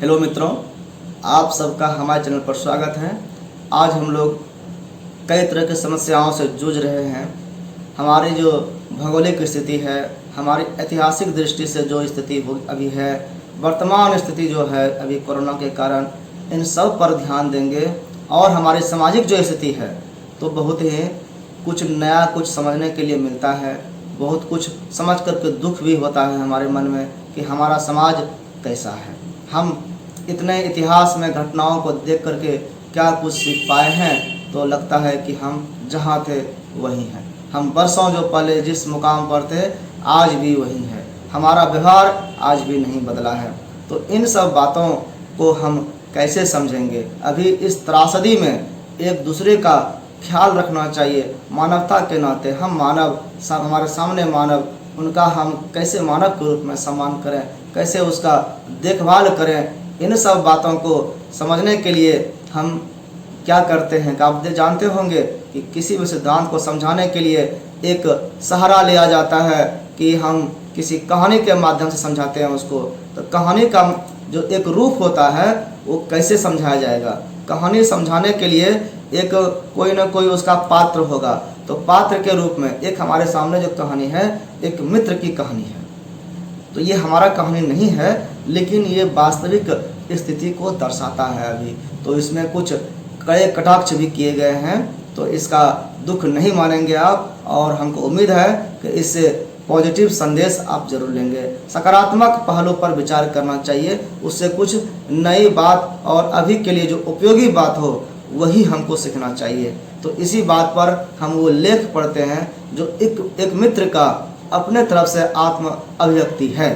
Hello मित्रों, आप सबका हमारे चैनल पर स्वागत है। आज हम लोग कई तरह की समस्याओं से जूझ रहे हैं। हमारी जो भौगोलिक स्थिति है, हमारी ऐतिहासिक दृष्टि से जो स्थिति अभी है, वर्तमान स्थिति जो है अभी कोरोना के कारण, इन सब पर ध्यान देंगे। और हमारी सामाजिक जो स्थिति है तो बहुत ही कुछ नया कुछ समझने के लिए मिलता है। बहुत कुछ समझ करके दुख भी होता है हमारे मन में कि हमारा समाज कैसा है। हम इतने इतिहास में घटनाओं को देख करके क्या कुछ सीख पाए हैं, तो लगता है कि हम जहाँ थे वहीं हैं। हम वर्षों जो पहले जिस मुकाम पर थे आज भी वहीं है। हमारा व्यवहार आज भी नहीं बदला है। तो इन सब बातों को हम कैसे समझेंगे? अभी इस त्रासदी में एक दूसरे का ख्याल रखना चाहिए। मानवता के नाते हम मानव, हमारे सामने मानव, उनका हम कैसे मानव के रूप में सम्मान करें, कैसे उसका देखभाल करें, इन सब बातों को समझने के लिए हम क्या करते हैं कि आप जानते होंगे कि किसी भी सिद्धांत को समझाने के लिए एक सहारा लिया जाता है कि हम किसी कहानी के माध्यम से समझाते हैं उसको। तो कहानी का जो एक रूप होता है वो कैसे समझाया जाएगा? कहानी समझाने के लिए एक कोई ना कोई उसका पात्र होगा। तो पात्र के रूप में एक हमारे सामने जो कहानी है, एक मित्र की कहानी है। तो ये हमारा कहानी नहीं है, लेकिन ये वास्तविक स्थिति को दर्शाता है अभी। तो इसमें कुछ कड़े कटाक्ष भी किए गए हैं, तो इसका दुख नहीं मानेंगे आप। और हमको उम्मीद है कि इससे पॉजिटिव संदेश आप जरूर लेंगे। सकारात्मक पहलू पर विचार करना चाहिए, उससे कुछ नई बात और अभी के लिए जो उपयोगी बात हो वही हमको सीखना चाहिए। तो इसी बात पर हम वो लेख पढ़ते हैं जो एक मित्र का अपने तरफ से आत्म अभिव्यक्ति है।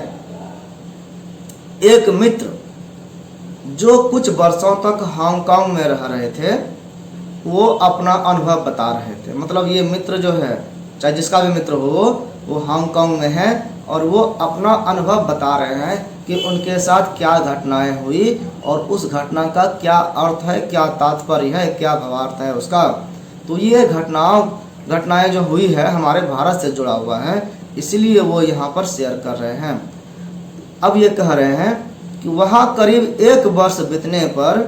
एक मित्र जो कुछ वर्षों तक हांगकांग में रह रहे थे, वो अपना अनुभव बता रहे थे। मतलब ये मित्र जो है, चाहे जिसका भी मित्र हो, वो हांगकांग में है और वो अपना अनुभव बता रहे हैं कि उनके साथ क्या घटनाएं हुई और उस घटना का क्या अर्थ है, क्या तात्पर्य है, क्या भावार्थ है उसका। तो ये घटनाएं जो हुई है हमारे भारत से जुड़ा हुआ है, इसलिए वो यहाँ पर शेयर कर रहे हैं। अब ये कह रहे हैं कि वहाँ करीब 1 वर्ष बीतने पर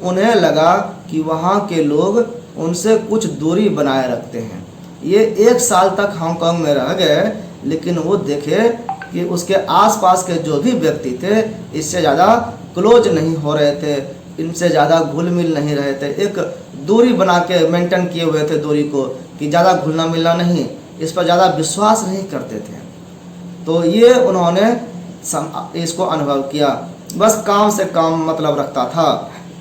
उन्हें लगा कि वहाँ के लोग उनसे कुछ दूरी बनाए रखते हैं। ये 1 साल तक हांगकांग में रह गए, लेकिन वो देखे कि उसके आसपास के जो भी व्यक्ति थे इससे ज़्यादा क्लोज नहीं हो रहे थे, इनसे ज़्यादा घुल मिल नहीं रहे थे। एक दूरी बना के मेंटेन किए हुए थे दूरी को, कि ज़्यादा घुलना मिलना नहीं, इस पर ज़्यादा विश्वास नहीं करते थे। तो ये उन्होंने इसको अनुभव किया। बस काम से काम मतलब रखता था।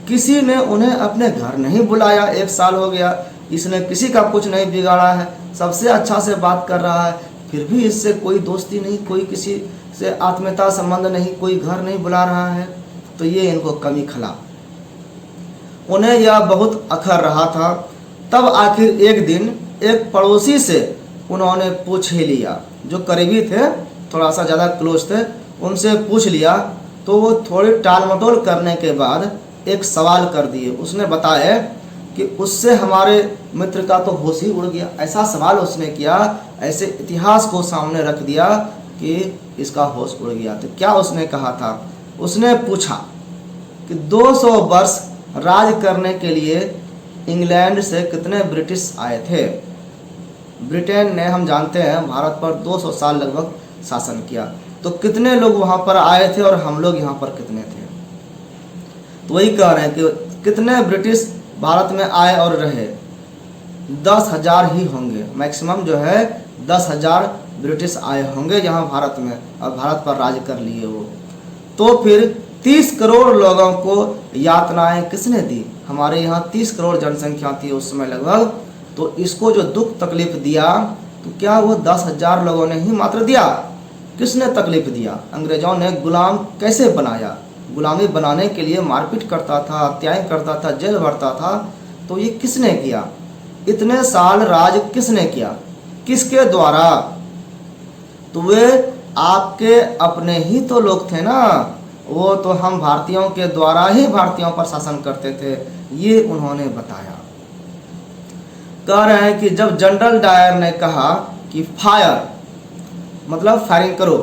किसी ने उन्हें अपने घर नहीं बुलाया। 1 साल हो गया, इसने किसी का कुछ नहीं बिगाड़ा है, सबसे अच्छा से बात कर रहा है, फिर भी इससे कोई दोस्ती नहीं, कोई किसी से आत्मीयता संबंध नहीं, कोई घर नहीं बुला रहा है। तो ये इनको कमी खला। उन्हें यह बहुत अखर रहा था। तब आखिर एक दिन एक पड़ोसी से उन्होंने पूछ ही लिया, जो करीबी थे, थोड़ा सा ज़्यादा क्लोज थे, उनसे पूछ लिया। तो वो थोड़ी टाल मटोल करने के बाद एक सवाल कर दिए। उसने बताया कि उससे हमारे मित्र का तो होश ही उड़ गया। ऐसा सवाल उसने किया, ऐसे इतिहास को सामने रख दिया कि इसका होश उड़ गया। तो क्या उसने कहा था? उसने पूछा कि 200 वर्ष राज करने के लिए इंग्लैंड से कितने ब्रिटिश आए थे? ब्रिटेन ने, हम जानते हैं, भारत पर 200 साल लगभग शासन किया। तो कितने लोग वहाँ पर आए थे और हम लोग यहाँ पर कितने थे? तो वही कह रहे हैं कि कितने ब्रिटिश भारत में आए और रहे। 10,000 ही होंगे, मैक्सिमम जो है 10,000 ब्रिटिश आए होंगे यहाँ भारत में, और भारत पर राज कर लिए वो। तो फिर 30 करोड़ लोगों को यातनाएं किसने दी? हमारे यहाँ 30 करोड़ जनसंख्या थी उस समय लगभग। तो इसको जो दुख तकलीफ दिया, तो क्या वो 10,000 लोगों ने ही मात्र दिया? किसने तकलीफ दिया? अंग्रेजों ने गुलाम कैसे बनाया? गुलामी बनाने के लिए मारपीट करता था, हत्याएं करता था, जेल भरता था। तो ये किसने किया? इतने साल राज किसने किया? किसके द्वारा? तो वे आपके अपने ही तो लोग थे ना। वो तो हम भारतीयों के द्वारा ही भारतीयों पर शासन करते थे, ये उन्होंने बताया। कह रहे हैं कि जब जनरल डायर ने कहा कि फायर, मतलब फायरिंग करो,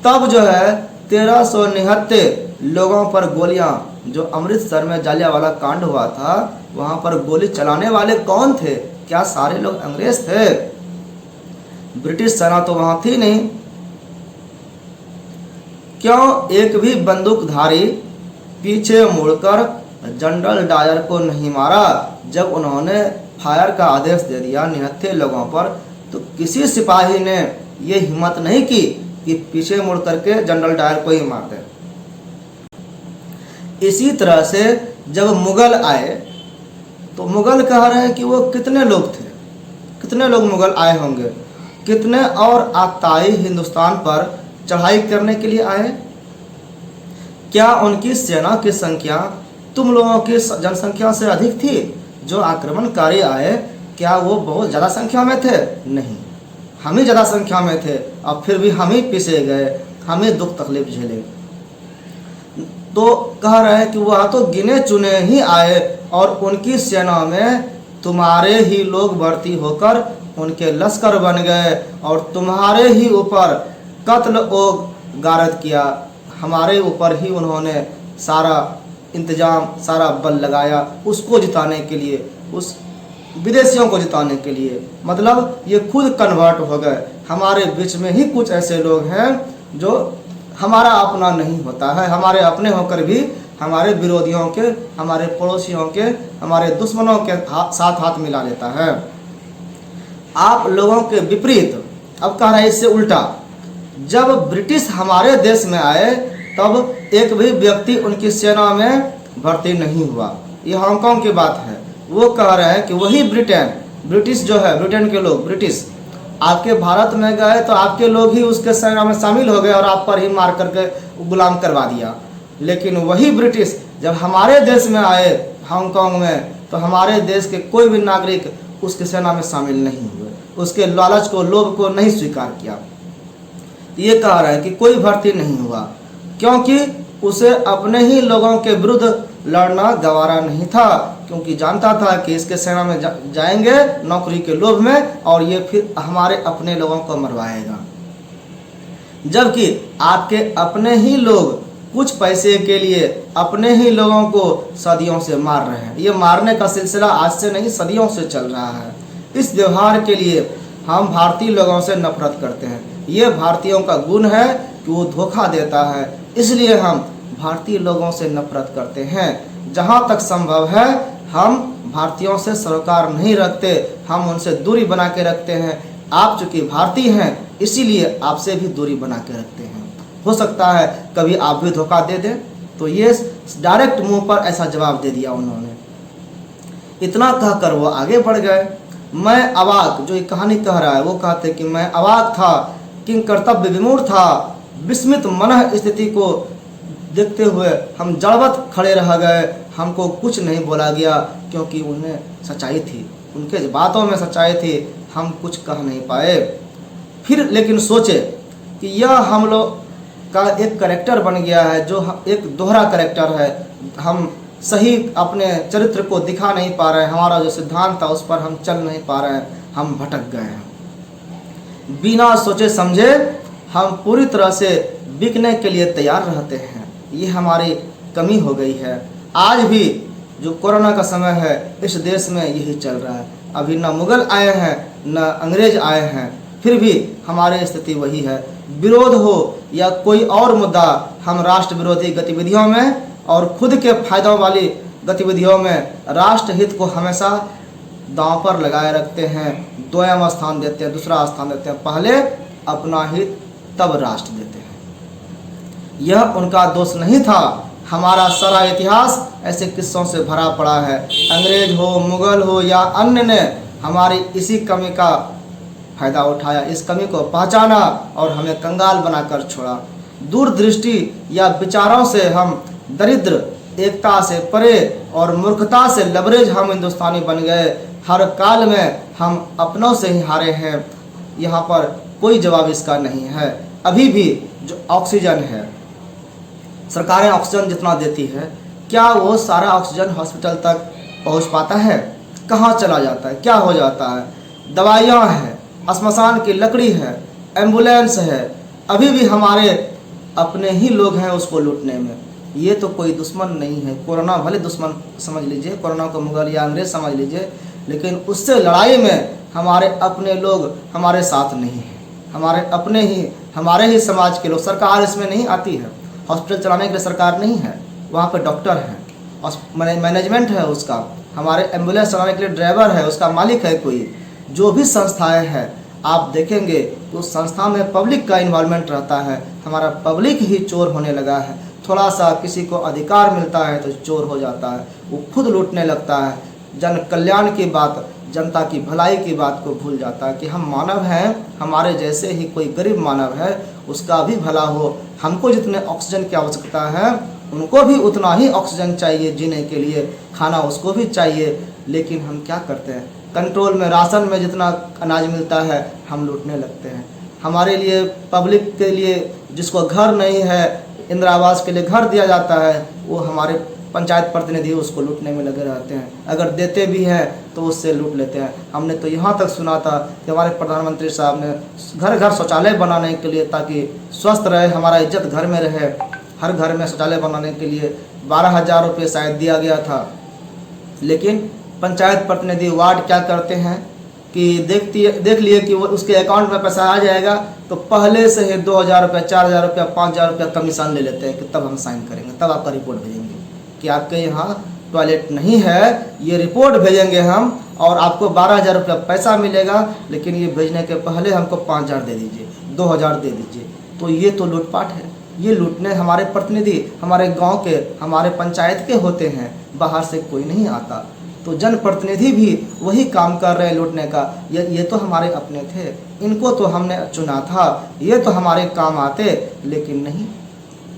तब जो है 1379 लोगों पर गोलियां, जो अमृतसर में जालियांवाला कांड हुआ था, वहां पर गोली चलाने वाले कौन थे? क्या सारे लोग अंग्रेज थे? ब्रिटिश सेना तो वहां थी नहीं। क्यों एक भी बंदूकधारी पीछे मुड़कर जनरल डायर को नहीं मारा? जब उन्होंने फायर का आदेश दे दिया निहत्थे लोगों पर, तो किसी सिपाही ने ये हिम्मत नहीं की कि पीछे मुड़ करके जनरल डायर को ही मार दे। इसी तरह से जब मुगल आए तो मुगल कह रहे हैं कि वो कितने लोग थे, कितने लोग मुगल आए होंगे, कितने और आताई हिंदुस्तान पर चढ़ाई करने के लिए आए? क्या उनकी सेना की संख्या तुम लोगों की जनसंख्या से अधिक थी? जो आक्रमणकारी आए क्या वो बहुत ज़्यादा संख्या में थे? नहीं, हम ही ज़्यादा संख्या में थे और फिर भी हम ही पीसे गए, हम ही दुख तकलीफ झेले। तो कह रहे हैं कि वह तो गिने चुने ही आए और उनकी सेना में तुम्हारे ही लोग भर्ती होकर उनके लश्कर बन गए और तुम्हारे ही ऊपर कत्ल और गारद किया, हमारे ऊपर ही उन्होंने सारा इंतजाम, सारा बल लगाया उसको जिताने के लिए, उस विदेशियों को जिताने के लिए। मतलब ये खुद कन्वर्ट हो गए। हमारे बीच में ही कुछ ऐसे लोग हैं जो हमारा अपना नहीं होता है, हमारे अपने होकर भी हमारे विरोधियों के, हमारे पड़ोसियों के, हमारे दुश्मनों के साथ हाथ मिला लेता है। आप लोगों के विपरीत अब कह रहा है इससे उल्टा, जब ब्रिटिश हमारे देश में आए तब एक भी व्यक्ति उनकी सेना में भर्ती नहीं हुआ। ये हांगकांग की बात है। वो कह रहे हैं कि वही ब्रिटिश जो है, ब्रिटेन के लोग, ब्रिटिश आपके भारत में गए तो आपके लोग ही उसके सेना में शामिल हो गए और आप पर ही मार करके गुलाम करवा दिया। लेकिन वही ब्रिटिश जब हमारे देश में आए हांगकांग में, तो हमारे देश के कोई भी नागरिक उसकी सेना में शामिल नहीं हुए, उसके लालच को, लोभ को नहीं स्वीकार किया। ये कह रहा है कि कोई भर्ती नहीं हुआ क्योंकि उसे अपने ही लोगों के विरुद्ध लड़ना गवारा नहीं था, क्योंकि जानता था कि इसके सेना में जाएंगे नौकरी के लोभ में और ये फिर हमारे अपने लोगों को मरवाएगा। जबकि आपके अपने ही लोग कुछ पैसे के लिए अपने ही लोगों को सदियों से मार रहे हैं। ये मारने का सिलसिला आज से नहीं, सदियों से चल रहा है। इस व्यवहार के लिए हम भारतीय लोगों से नफरत करते हैं। ये भारतीयों का गुण है कि वो धोखा देता है, इसलिए हम भारतीय लोगों से नफरत करते हैं। जहाँ तक संभव है हम भारतीयों से सरोकार नहीं रखते, हम उनसे दूरी बना के रखते हैं। आप चूँकि भारतीय हैं इसीलिए आपसे भी दूरी बना के रखते हैं। हो सकता है कभी आप भी धोखा दे दें। तो ये डायरेक्ट मुंह पर ऐसा जवाब दे दिया उन्होंने। इतना कहकर वो आगे बढ़ गए। मैं अवाक, जो ये कहानी कह रहा है वो कहते कि मैं अवाक था, किंग कर्तव्य विमूढ़ था, विस्मित मनः स्थिति को देखते हुए हम जड़वत खड़े रह गए। हमको कुछ नहीं बोला गया क्योंकि उनमें सच्चाई थी, उनके बातों में सच्चाई थी, हम कुछ कह नहीं पाए। फिर लेकिन सोचे कि यह हम लोग का एक कैरेक्टर बन गया है, जो एक दोहरा कैरेक्टर है। हम सही अपने चरित्र को दिखा नहीं पा रहे हैं, हमारा जो सिद्धांत था उस पर हम चल नहीं पा रहे हैं, हम भटक गए हैं। बिना सोचे समझे हम पूरी तरह से बिकने के लिए तैयार रहते हैं। ये हमारी कमी हो गई है। आज भी जो कोरोना का समय है इस देश में यही चल रहा है। अभी न मुगल आए हैं न अंग्रेज आए हैं, फिर भी हमारी स्थिति वही है। विरोध हो या कोई और मुद्दा, हम राष्ट्र विरोधी गतिविधियों में और खुद के फायदों वाली गतिविधियों में राष्ट्र हित को हमेशा दांव पर लगाए रखते हैं, द्वयम स्थान देते हैं, दूसरा स्थान देते हैं। पहले अपना हित तब राष्ट्र देते हैं। यह उनका दोष नहीं था। हमारा सारा इतिहास ऐसे किस्सों से भरा पड़ा है। अंग्रेज हो, मुगल हो या अन्य ने हमारी इसी कमी का फायदा उठाया, इस कमी को पहचाना और हमें कंगाल बनाकर छोड़ा। दूरदृष्टि या विचारों से हम दरिद्र, एकता से परे और मूर्खता से लबरेज हम हिंदुस्तानी बन गए। हर काल में हम अपनों से ही हारे हैं। यहाँ पर कोई जवाब इसका नहीं है। अभी भी जो ऑक्सीजन है, सरकारें ऑक्सीजन जितना देती है, क्या वो सारा ऑक्सीजन हॉस्पिटल तक पहुँच पाता है? कहाँ चला जाता है, क्या हो जाता है? दवाइयाँ हैं, श्मशान की लकड़ी है, एम्बुलेंस है, अभी भी हमारे अपने ही लोग हैं उसको लूटने में। ये तो कोई दुश्मन नहीं है। कोरोना भले दुश्मन समझ लीजिए, कोरोना को मुगल या अंग्रेज समझ लीजिए, लेकिन उससे लड़ाई में हमारे अपने लोग हमारे साथ नहीं हैं। हमारे ही समाज के लोग, सरकार इसमें नहीं आती है। हॉस्पिटल चलाने के लिए सरकार नहीं है, वहाँ पे डॉक्टर हैं, मैनेजमेंट है उसका, हमारे एम्बुलेंस चलाने के लिए ड्राइवर है, उसका मालिक है कोई। जो भी संस्थाएं हैं आप देखेंगे तो उस संस्था में पब्लिक का इन्वॉल्वमेंट रहता है। हमारा पब्लिक ही चोर होने लगा है। थोड़ा सा किसी को अधिकार मिलता है तो चोर हो जाता है, वो खुद लूटने लगता है। जन कल्याण की बात, जनता की भलाई की बात को भूल जाता है कि हम मानव हैं, हमारे जैसे ही कोई गरीब मानव है उसका भी भला हो। हमको जितने ऑक्सीजन की आवश्यकता है उनको भी उतना ही ऑक्सीजन चाहिए जीने के लिए, खाना उसको भी चाहिए। लेकिन हम क्या करते हैं, कंट्रोल में राशन में जितना अनाज मिलता है हम लूटने लगते हैं। हमारे लिए, पब्लिक के लिए, जिसको घर नहीं है, इंदिरा आवास के लिए घर दिया जाता है, वो हमारे पंचायत प्रतिनिधि उसको लूटने में लगे रहते हैं। अगर देते भी हैं तो उससे लूट लेते हैं। हमने तो यहाँ तक सुना था कि हमारे प्रधानमंत्री साहब ने घर घर शौचालय बनाने के लिए, ताकि स्वस्थ रहे, हमारा इज्जत घर में रहे, हर घर में शौचालय बनाने के लिए 12,000 रुपये शायद दिया गया था। लेकिन पंचायत प्रतिनिधि वार्ड क्या करते हैं कि देख लिए कि वो उसके अकाउंट में पैसा आ जाएगा तो पहले से ही 2,000 रुपये, 4,000 रुपये, 5,000 रुपये कमीशन ले लेते हैं कि तब हम साइन करेंगे, तब आपका रिपोर्ट भेजेंगे कि आपके यहाँ टॉयलेट नहीं है, ये रिपोर्ट भेजेंगे हम और आपको 12,000 रुपये पैसा मिलेगा, लेकिन ये भेजने के पहले हमको 5,000 दे दीजिए, 2,000 दे दीजिए। तो ये तो लूटपाट है। ये लूटने हमारे प्रतिनिधि हमारे गांव के, हमारे पंचायत के होते हैं, बाहर से कोई नहीं आता। तो जनप्रतिनिधि भी वही काम कर रहे हैं लूटने का। ये तो हमारे अपने थे, इनको तो हमने चुना था, ये तो हमारे काम आते, लेकिन नहीं,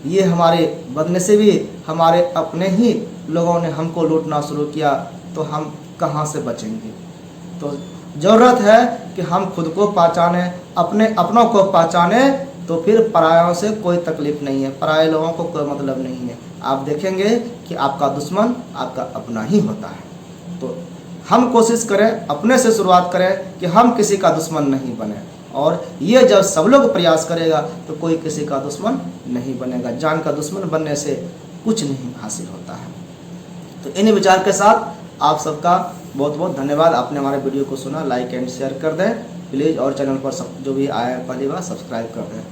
ये हमारे बदनसीबी, हमारे अपने ही लोगों ने हमको लूटना शुरू किया, तो हम कहाँ से बचेंगे। तो ज़रूरत है कि हम खुद को पहचाने, अपने अपनों को पहचाने, तो फिर परायों से कोई तकलीफ नहीं है, पराये लोगों को कोई मतलब नहीं है। आप देखेंगे कि आपका दुश्मन आपका अपना ही होता है। तो हम कोशिश करें, अपने से शुरुआत करें कि हम किसी का दुश्मन नहीं बने, और ये जब सब लोग प्रयास करेगा तो कोई किसी का दुश्मन नहीं बनेगा। जान का दुश्मन बनने से कुछ नहीं हासिल होता है। तो इन विचार के साथ आप सबका बहुत बहुत धन्यवाद। आपने हमारे वीडियो को सुना, लाइक एंड शेयर कर दें प्लीज़, और चैनल पर जो भी आया पहली बार सब्सक्राइब कर दें।